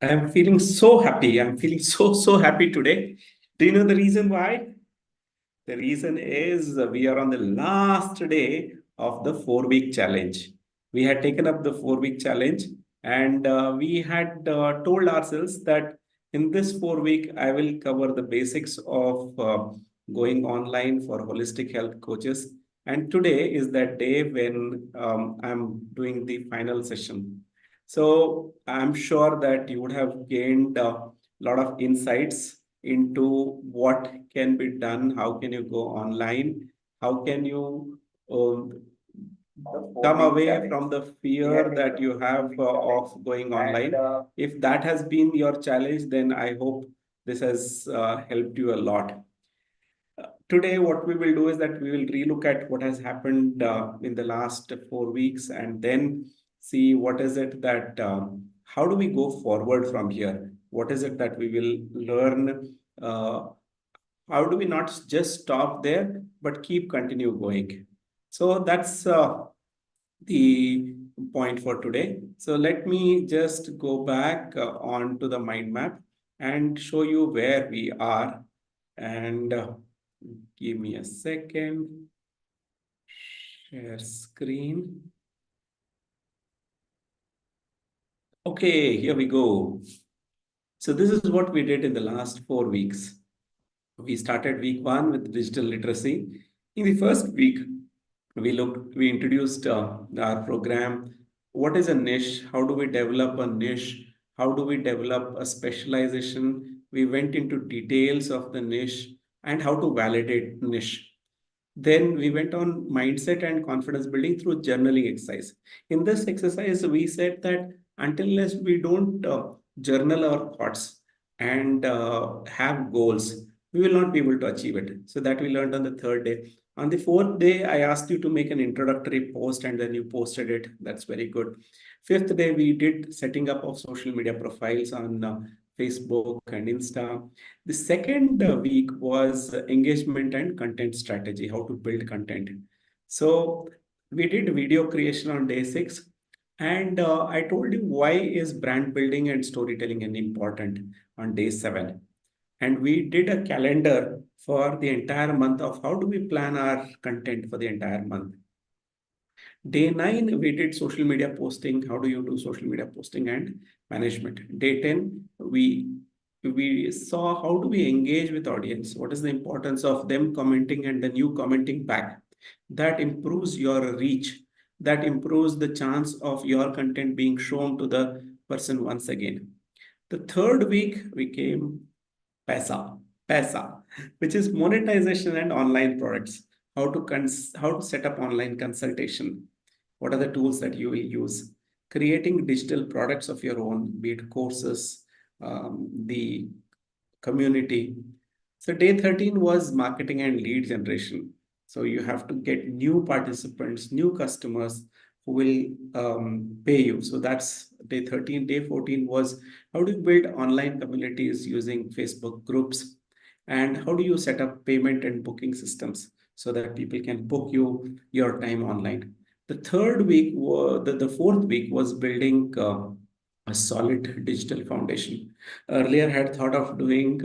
I'm feeling so happy. I'm feeling so happy today. Do you know the reason why? The reason is we are on the last day of the 4 week challenge. We had taken up the 4 week challenge and we had told ourselves that in this 4 week, I will cover the basics of going online for holistic health coaches. And today is that day when I'm doing the final session. So I'm sure that you would have gained a lot of insights into what can be done, how can you go online, how can you um, The come 4 week away challenge. from the We had fear taken that up you the have 4 week challenge, of going and online. If that has been your challenge, then I hope this has helped you a lot. Today, what we will do is that we will relook at what has happened in the last 4 weeks and then see what is it that, how do we go forward from here? What is it that we will learn? How do we not just stop there, but keep continue going? So that's the point for today. So let me just go back on to the mind map and show you where we are. And give me a second. Share screen. Okay, here we go. So this is what we did in the last 4 weeks. We started week one with digital literacy. In the first week, we introduced our program. What is a niche? How do we develop a niche? How do we develop a specialization? We went into details of the niche and how to validate niche. Then we went on mindset and confidence building through journaling exercise. In this exercise, we said that until unless we don't journal our thoughts and have goals, we will not be able to achieve it. So that we learned on the third day. On the fourth day, I asked you to make an introductory post and then you posted it. That's very good. Fifth day, we did setting up of social media profiles on Facebook and Insta. The second week was engagement and content strategy, how to build content. So we did video creation on day six. And I told you why is brand building and storytelling important on day seven. And we did a calendar for the entire month of how do we plan our content for the entire month. Day nine, we did social media posting. How do you do social media posting and management? Day 10, we saw how do we engage with audience? What is the importance of them commenting and then you commenting back? That improves your reach. That improves the chance of your content being shown to the person once again. The third week, we came Pesa, Pesa, which is monetization and online products. How to set up online consultation. What are the tools that you will use? Creating digital products of your own, be it courses, the community. So day 13 was marketing and lead generation. So you have to get new participants, new customers who will pay you. So that's day 13. Day 14 was how do you build online communities using Facebook groups? And how do you set up payment and booking systems so that people can book you your time online? The third week, the fourth week was building a solid digital foundation. Earlier, I had thought of doing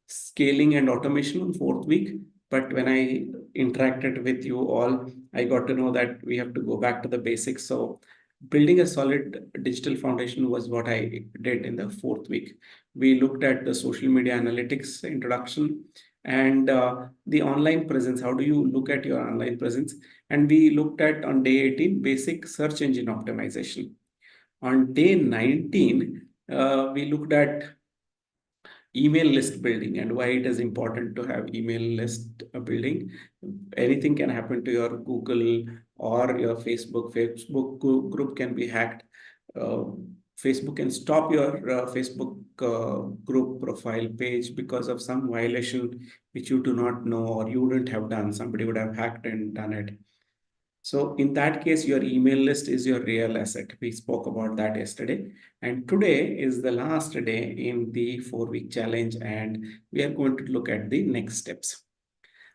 scaling and automation on fourth week, but when I interacted with you all, I got to know that we have to go back to the basics. So building a solid digital foundation was what I did in the fourth week. We looked at the social media analytics introduction and the online presence. How do you look at your online presence? And we looked at on day 18 basic search engine optimization. On day 19, we looked at email list building and why it is important to have email list building. Anything can happen to your Google or your Facebook. Facebook group can be hacked. Uh, Facebook can stop your Facebook group profile page because of some violation which you do not know or you wouldn't have done. Somebody would have hacked and done it. So in that case, your email list is your real asset. We spoke about that yesterday. And today is the last day in the 4 week challenge, and we are going to look at the next steps.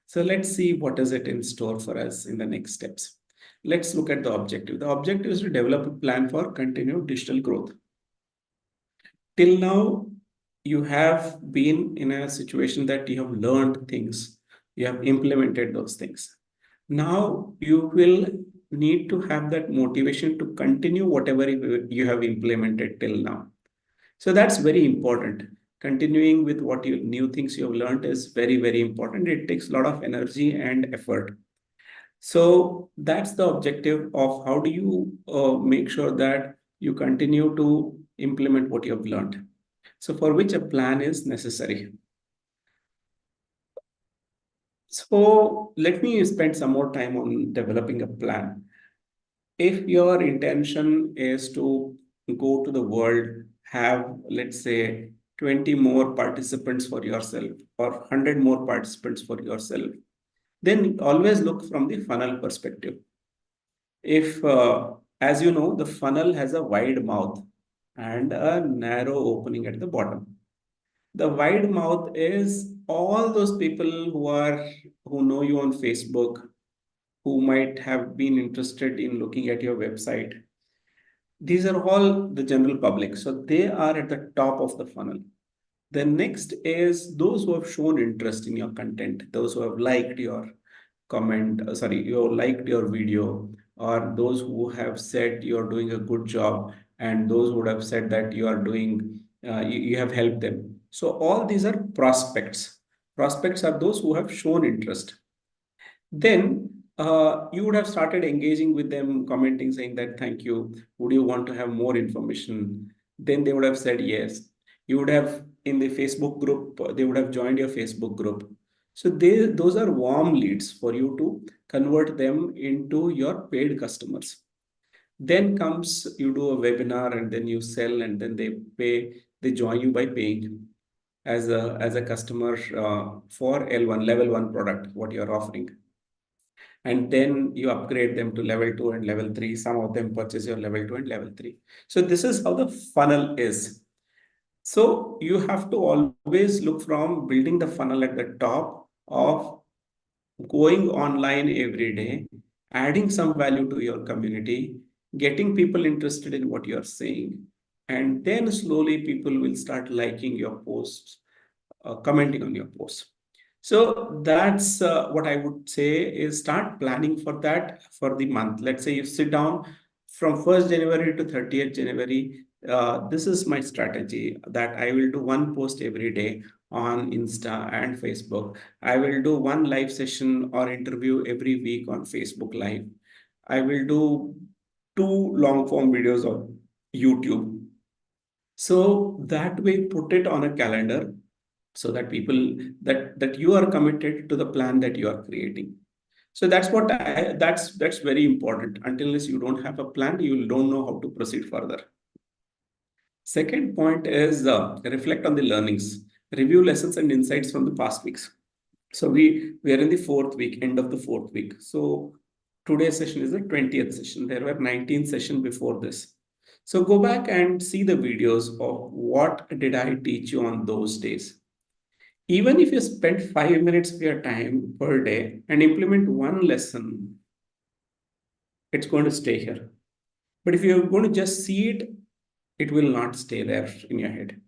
So let's see what is it in store for us in the next steps. Let's look at the objective. The objective is to develop a plan for continued digital growth. Till now, you have been in a situation that you have learned things, you have implemented those things. Now you will need to have that motivation to continue whatever you have implemented till now. So that's very important. Continuing with what you new things you have learned is very, very important. It takes a lot of energy and effort. So that's the objective of how do you make sure that you continue to implement what you have learned. So for which a plan is necessary. So let me spend some more time on developing a plan. If your intention is to go to the world, have, let's say, 20 more participants for yourself or 100 more participants for yourself, then always look from the funnel perspective. If, as you know, the funnel has a wide mouth and a narrow opening at the bottom. The wide mouth is all those people who know you on Facebook, who might have been interested in looking at your website. These are all the general public. So they are at the top of the funnel. The next is those who have shown interest in your content, those who have liked your you liked your video, or those who have said you're doing a good job, and those who would have said that you are doing, you have helped them. So all these are prospects. Prospects are those who have shown interest. Then you would have started engaging with them, commenting, saying that thank you. Would you want to have more information? Then they would have said yes. You would have in the Facebook group, they would have joined your Facebook group. So those are warm leads for you to convert them into your paid customers. Then comes you do a webinar and then you sell and then they pay, they join you by paying as a customer for L1 level 1 product, what you're offering, and then you upgrade them to level 2 and level 3. Some of them purchase your level 2 and level 3. So this is how the funnel is. So you have to always look from building the funnel at the top of going online every day, adding some value to your community, getting people interested in what you're saying, and then slowly people will start liking your posts, commenting on your posts. So that's what I would say is start planning for that for the month. Let's say you sit down from 1st January to 30th January. This is my strategy that I will do one post every day on Insta and Facebook. I will do one live session or interview every week on Facebook Live. I will do 2 long form videos on YouTube. So that way, put it on a calendar so that people that you are committed to the plan that you are creating. So that's very important. Unless you don't have a plan, you don't know how to proceed further. Second point is reflect on the learnings, review lessons and insights from the past weeks. So we are in the 4th week, end of the 4th week. So today's session is the 20th session. There were 19 sessions before this. So go back and see the videos of what did I teach you on those days. Even if you spend 5 minutes of your time per day and implement one lesson, it's going to stay here. But if you're going to just see it, it will not stay there in your head.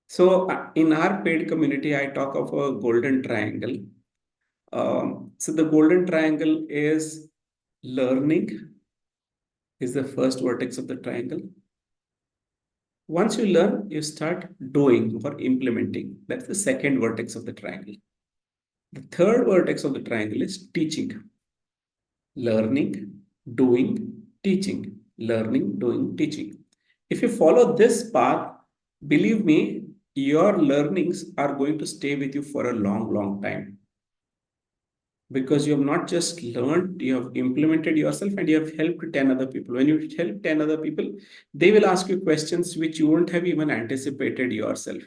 So in our paid community, I talk of a golden triangle. So the golden triangle is learning is the first vertex of the triangle. Once you learn, you start doing or implementing. That's the second vertex of the triangle. The third vertex of the triangle is teaching. Learning, doing, teaching. Learning, doing, teaching. If you follow this path, believe me, your learnings are going to stay with you for a long, long time. Because you have not just learned, you have implemented yourself and you have helped 10 other people. When you help 10 other people, they will ask you questions which you won't have even anticipated yourself.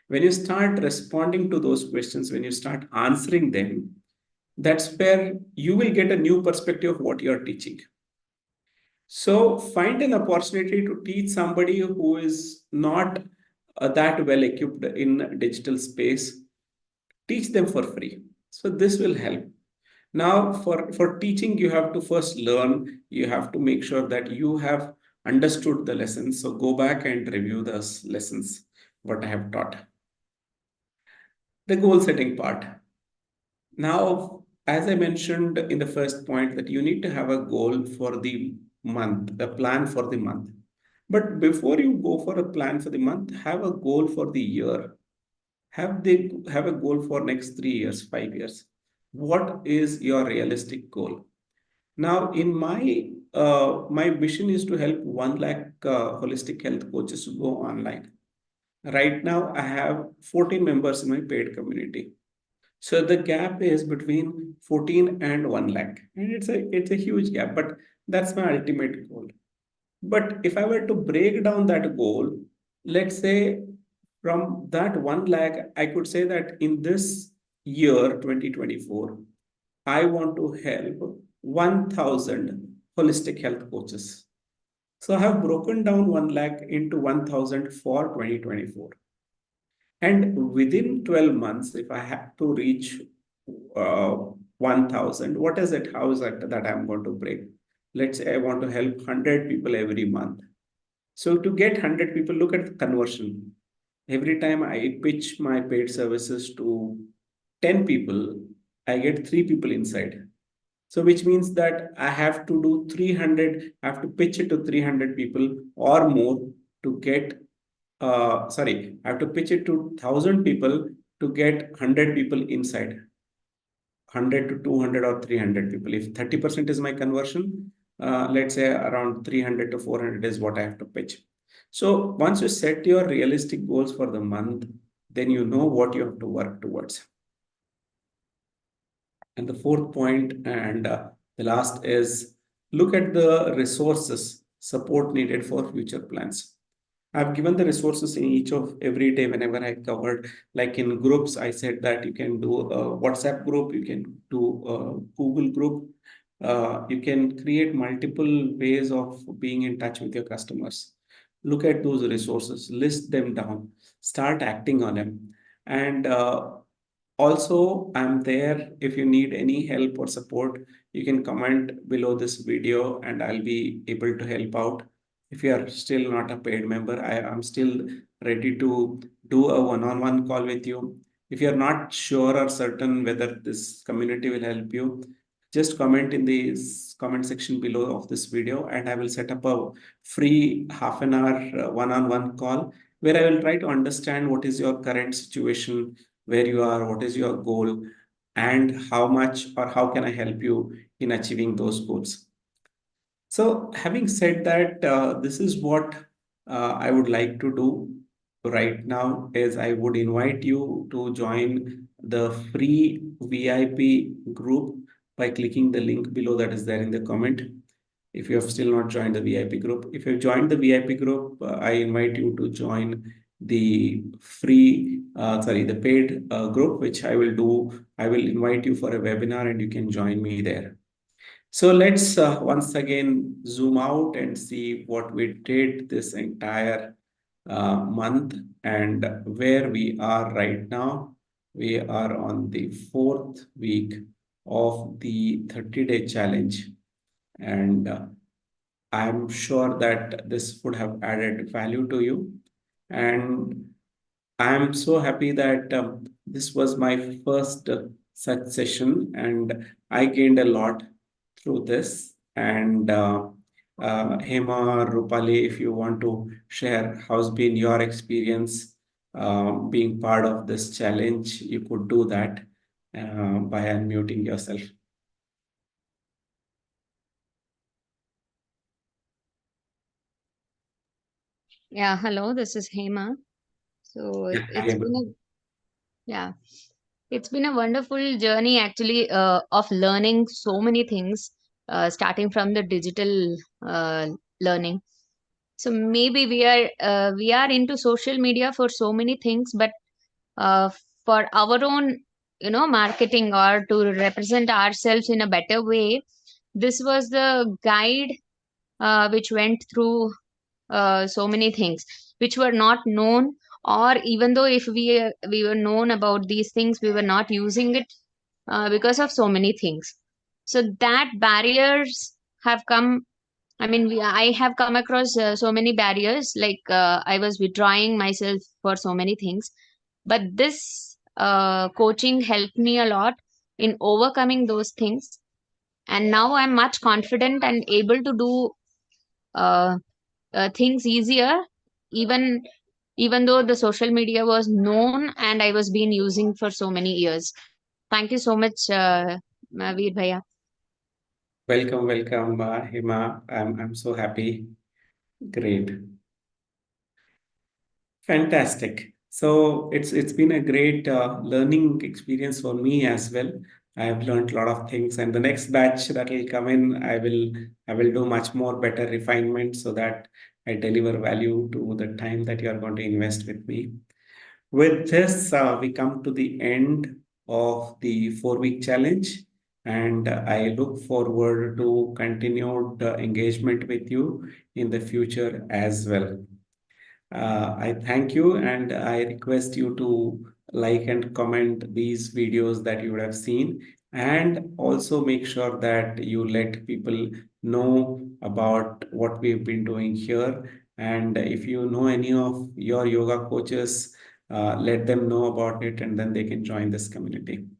When you start responding to those questions, when you start answering them, that's where you will get a new perspective of what you're teaching. So find an opportunity to teach somebody who is not that well equipped in digital space. Teach them for free. So this will help. Now, for teaching, you have to first learn. You have to make sure that you have understood the lessons. So go back and review those lessons, what I have taught. The goal setting part. Now, as I mentioned in the first point, that you need to have a goal for the month, a plan for the month. But before you go for a plan for the month, have a goal for the year. Have a goal for next 3 years, 5 years. What is your realistic goal? Now, in my mission is to help 1 lakh holistic health coaches to go online. Right now, I have 14 members in my paid community. So the gap is between 14 and 1 lakh. And it's a huge gap, but that's my ultimate goal. But if I were to break down that goal, let's say from that 1 lakh, I could say that in this year, 2024, I want to help 1,000 holistic health coaches. So I have broken down 1 lakh into 1,000 for 2024. And within 12 months, if I have to reach 1,000, what is it? How is that I'm going to break? Let's say I want to help 100 people every month. So to get 100 people, look at the conversion. Every time I pitch my paid services to 10 people, I get 3 people inside. So which means that I have to do 300, I have to pitch it to 300 people or more to get sorry, I have to pitch it to 1,000 people to get 100 people inside. 100 to 200 or 300 people. If 30% is my conversion, let's say around 300 to 400 is what I have to pitch. So once you set your realistic goals for the month, then you know what you have to work towards. And the fourth point and the last is look at the resources support needed for future plans. I've given the resources in each of every day whenever I covered, like in groups, I said that you can do a WhatsApp group, you can do a Google group, you can create multiple ways of being in touch with your customers. Look at those resources, list them down, start acting on them. And also, I'm there if you need any help or support. You can comment below this video and I'll be able to help out. If you are still not a paid member, I am still ready to do a one-on-one call with you. If you're not sure or certain whether this community will help you, just comment in the comment section below of this video and I will set up a free half an hour one-on-one call where I will try to understand what is your current situation, where you are, what is your goal, and how much or how can I help you in achieving those goals. So, having said that, this is what I would like to do right now is I would invite you to join the free VIP group by clicking the link below that is there in the comment. If you have still not joined the VIP group, if you've joined the VIP group, I invite you to join the the paid group, which I will do. I will invite you for a webinar and you can join me there. So let's once again zoom out and see what we did this entire month and where we are right now. We are on the 4th week of the 30-day challenge. And I'm sure that this would have added value to you. And I'm so happy that this was my first such session, and I gained a lot through this. And Hema, Rupali, if you want to share how's been your experience being part of this challenge, you could do that by unmuting yourself. Yeah, hello, this is Hema. So it's been a yeah, it's been a wonderful journey actually of learning so many things, starting from the digital learning. So maybe we are into social media for so many things, but for our own, marketing or to represent ourselves in a better way, this was the guide which went through so many things which were not known, or even though if we were known about these things, we were not using it because of so many things. So that barriers have come I mean, I have come across so many barriers, like I was withdrawing myself for so many things. But this coaching helped me a lot in overcoming those things. And now I'm much confident and able to do uh, things easier, even even though the social media was known and I was being using for so many years. Thank you so much, Veer Bhaiya. Welcome, welcome, Hima. I'm so happy. Great. Fantastic. So it's been a great learning experience for me as well. I have learned a lot of things, and the next batch that will come in, I will do much more better refinement so that I deliver value to the time that you are going to invest with me. With this, we come to the end of the 4 week challenge, and I look forward to continued engagement with you in the future as well. I thank you and I request you to like and comment these videos that you would have seen, and also make sure that you let people know about what we've been doing here. And if you know any of your yoga coaches, let them know about it and then they can join this community.